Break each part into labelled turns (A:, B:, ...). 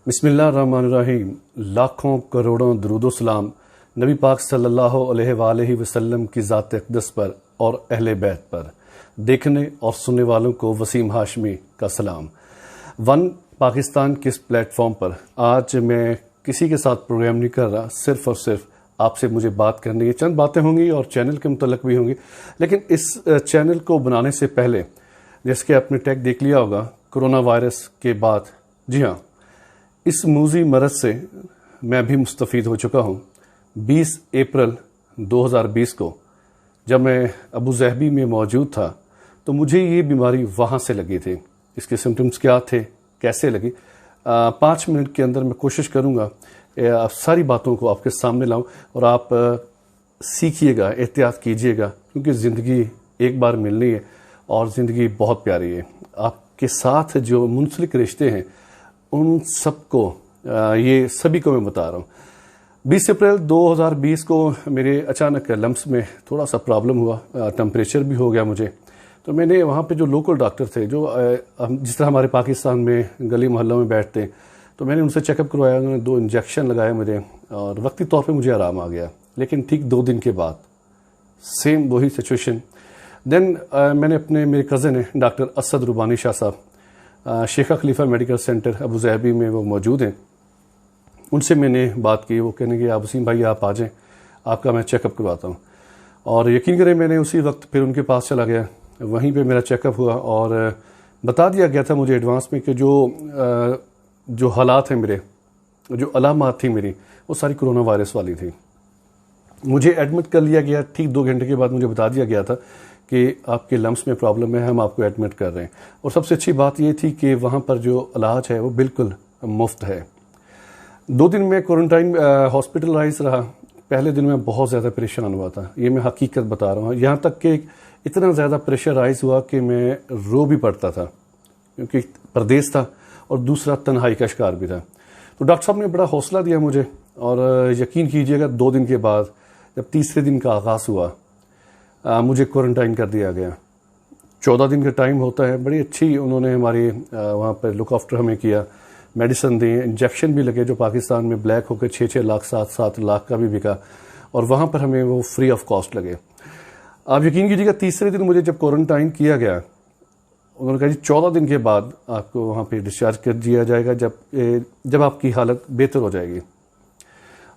A: बिस्मिल्लाहिर्रहमानिर्रहीम। लाखों करोड़ों दरूदो सलाम नबी पाक सल्लल्लाहु अलैहि वालैहि वसल्लम की ज़ात अक़दस पर और अहले बैत पर। देखने और सुनने वालों को वसीम हाशमी का सलाम। वन पाकिस्तान के इस प्लेटफॉर्म पर आज मैं किसी के साथ प्रोग्राम नहीं कर रहा, सिर्फ और सिर्फ आपसे मुझे बात करनी है। चंद बातें होंगी और चैनल के मुतल्लिक़ भी होंगी, लेकिन इस चैनल को बनाने से पहले जैसे कि आपने टैग देख लिया होगा, कोरोना वायरस के बाद, जी हाँ, इस मूजी मरज से मैं भी मुस्तफ़ीद हो चुका हूँ। 20 अप्रैल 2020 को जब मैं अबू ज़हबी में मौजूद था तो मुझे ये बीमारी वहाँ से लगी थी। इसके सिम्टम्स क्या थे, कैसे लगी, 5 मिनट के अंदर मैं कोशिश करूँगा सारी बातों को आपके सामने लाऊं और आप सीखिएगा, एहतियात कीजिएगा, क्योंकि ज़िंदगी एक बार मिलनी है और ज़िंदगी बहुत प्यारी है। आपके साथ जो मुंसलिक रिश्ते हैं उन सबको, ये सभी को मैं बता रहा हूँ। 20 अप्रैल 2020 को मेरे अचानक लम्स में थोड़ा सा प्रॉब्लम हुआ, टेम्परेचर भी हो गया मुझे। तो मैंने वहाँ पे जो लोकल डॉक्टर थे, जो जिस तरह हमारे पाकिस्तान में गली मोहल्लों में बैठते हैं, तो मैंने उनसे चेकअप करवाया। उन्होंने 2 इंजेक्शन लगाए मुझे और वक्ती तौर पे मुझे आराम आ गया। लेकिन ठीक 2 दिन के बाद सेम वही सिचुएशन। देन मैंने मेरे कज़न हैं डॉक्टर असद रुबानी शाह साहब, शेख खलीफा मेडिकल सेंटर अबू ज़हबी में वो मौजूद हैं, उनसे मैंने बात की। वो कहने कि वसीम भाई आप आ जाएं, आपका मैं चेकअप करवाता हूँ। और यकीन करें मैंने उसी वक्त फिर उनके पास चला गया। वहीं पे मेरा चेकअप हुआ और बता दिया गया था मुझे एडवांस में कि जो हालात हैं मेरे, जो अलामात थी मेरी, वो सारी कोरोना वायरस वाली थी। मुझे एडमिट कर लिया गया। ठीक 2 घंटे के बाद मुझे बता दिया गया था कि आपके लम्स में प्रॉब्लम है, हम आपको एडमिट कर रहे हैं। और सबसे अच्छी बात ये थी कि वहाँ पर जो इलाज है वो बिल्कुल मुफ्त है। 2 दिन में क्वारंटाइन हॉस्पिटलाइज रहा। पहले दिन में बहुत ज़्यादा परेशान हुआ था, ये मैं हकीकत बता रहा हूँ। यहाँ तक कि इतना ज़्यादा प्रेशराइज हुआ कि मैं रो भी पड़ता था, क्योंकि परदेश था और दूसरा तन्हाई का शिकार भी था। तो डॉक्टर साहब ने बड़ा हौसला दिया मुझे और यकीन कीजिएगा 2 दिन के बाद जब तीसरे दिन का आगाज़ हुआ, मुझे क्वारंटाइन कर दिया गया। 14 दिन का टाइम होता है। बड़ी अच्छी उन्होंने हमारी वहाँ पर लुक आफ्टर हमें किया, मेडिसिन दी, इंजेक्शन भी लगे जो पाकिस्तान में ब्लैक होकर 6-6 लाख 7-7 लाख का भी बिका, और वहाँ पर हमें वो फ्री ऑफ कॉस्ट लगे। आप यकीन कीजिएगा तीसरे दिन मुझे जब क्वारंटाइन किया गया, उन्होंने कहा जी 14 दिन के बाद आपको वहाँ पे डिस्चार्ज कर दिया जाएगा जब आपकी हालत बेहतर हो जाएगी।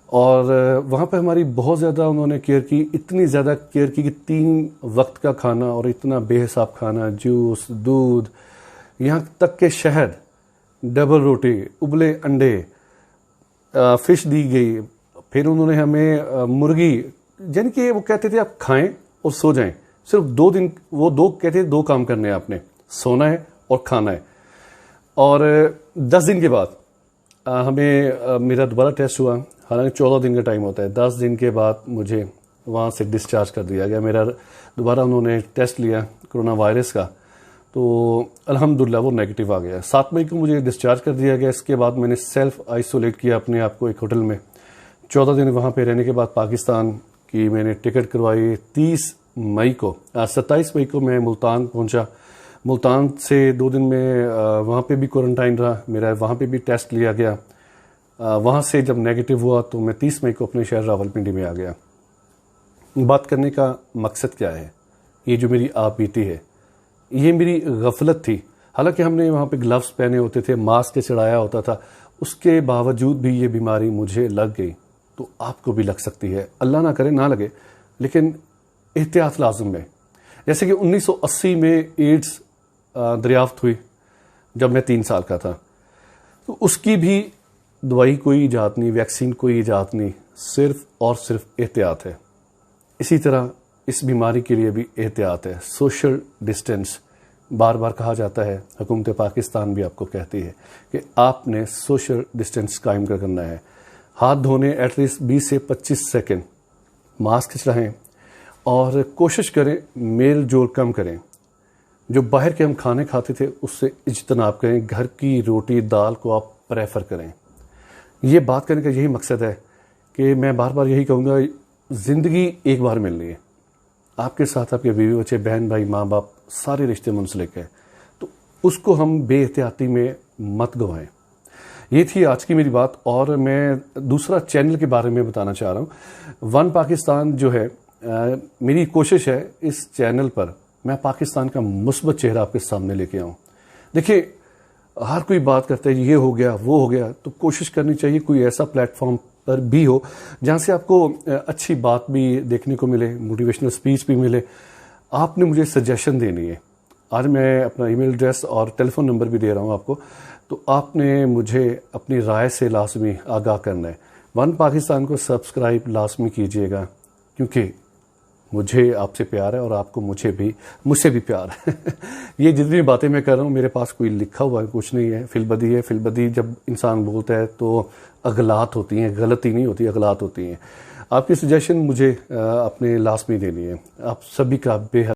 A: और वहाँ पे हमारी बहुत ज़्यादा उन्होंने केयर की, इतनी ज़्यादा केयर की कि 3 वक्त का खाना और इतना बेहिसाब खाना, जूस, दूध, यहाँ तक के शहद, डबल रोटी, उबले अंडे, फ़िश दी गई। फिर उन्होंने हमें मुर्गी, यानी कि वो कहते थे आप खाएं और सो जाएं। सिर्फ 2 दिन, वो 2 कहते थे 2 काम करने हैं आपने, सोना है और खाना है। और 10 दिन के बाद हमें मेरा दोबारा टेस्ट हुआ, हालांकि 14 दिन का टाइम होता है। 10 दिन के बाद मुझे वहाँ से डिस्चार्ज कर दिया गया। मेरा दोबारा उन्होंने टेस्ट लिया कोरोना वायरस का, तो अल्हम्दुलिल्लाह वो नेगेटिव आ गया। 7 मई को मुझे डिस्चार्ज कर दिया गया। इसके बाद मैंने सेल्फ आइसोलेट किया अपने आप को एक होटल में। 14 दिन वहाँ पे रहने के बाद पाकिस्तान की मैंने टिकट करवाई। 30 मई को, 27 मई को मैं मुल्तान पहुँचा। मुल्तान से 2 दिन में वहाँ पे भी क्वारंटाइन रहा, मेरा वहाँ पे भी टेस्ट लिया गया। वहाँ से जब नेगेटिव हुआ तो मैं 30 मई को अपने शहर रावलपिंडी में आ गया। बात करने का मकसद क्या है, ये जो मेरी आप बीती है, ये मेरी गफलत थी। हालांकि हमने वहाँ पे ग्लव्स पहने होते थे, मास्क चढ़ाया होता था, उसके बावजूद भी ये बीमारी मुझे लग गई। तो आपको भी लग सकती है, अल्लाह ना करे ना लगे, लेकिन एहतियात लाजुम है। जैसे कि 1980 में एड्स दरियाफ्त हुई जब मैं 3 साल का था, तो उसकी भी दवाई कोई इजाद नहीं, वैक्सीन कोई इजाद नहीं, सिर्फ और सिर्फ एहतियात है। इसी तरह इस बीमारी के लिए भी एहतियात है। सोशल डिस्टेंस बार बार कहा जाता है, हुकूमत पाकिस्तान भी आपको कहती है कि आपने सोशल डिस्टेंस कायम करना है। हाथ धोने एटलीस्ट 20 से 25 सेकेंड, मास्क रहें और कोशिश करें मेल जोल कम करें। जो बाहर के हम खाने खाते थे उससे इज्तनाब करें, घर की रोटी दाल को आप प्रेफर करें। ये बात करने का यही मकसद है कि मैं बार बार यही कहूँगा, ज़िंदगी एक बार मिलनी है। आपके साथ आपके बीवी बच्चे, बहन भाई, माँ बाप, सारे रिश्ते मुंसलिक हैं, तो उसको हम बेएहतियाती में मत गंवाएं। یہ تھی آج کی میری بات، اور میں دوسرا چینل کے بارے میں بتانا چاہ رہا ہوں۔ ون پاکستان جو ہے، میری کوشش ہے اس چینل پر میں پاکستان کا مثبت چہرہ آپ کے سامنے لے کے آؤں۔ دیکھیں، ہر کوئی بات کرتا ہے یہ ہو گیا وہ ہو گیا، تو کوشش کرنی چاہیے کوئی ایسا پلیٹ فارم پر بھی ہو جہاں سے آپ کو اچھی بات بھی دیکھنے کو ملے، موٹیویشنل سپیچ بھی ملے۔ آپ نے مجھے سجیشن دینی ہے، آج میں اپنا ای میل ایڈریس اور ٹیلی فون نمبر بھی دے رہا ہوں آپ کو، تو آپ نے مجھے اپنی رائے سے لازمی آگاہ کرنا ہے۔ ون پاکستان کو سبسکرائب لازمی کیجیے گا، کیونکہ مجھے آپ سے پیار ہے اور آپ کو مجھ سے بھی پیار ہے۔ یہ جتنی باتیں میں کر رہا ہوں میرے پاس کوئی لکھا ہوا کچھ نہیں ہے، فی البدی جب انسان بولتا ہے تو اغلاط ہوتی ہیں، غلطی نہیں ہوتی، اغلاط ہوتی ہیں۔ آپ کی سجیشن مجھے اپنے لازمی دینی ہے۔ آپ سبھی کا بے حد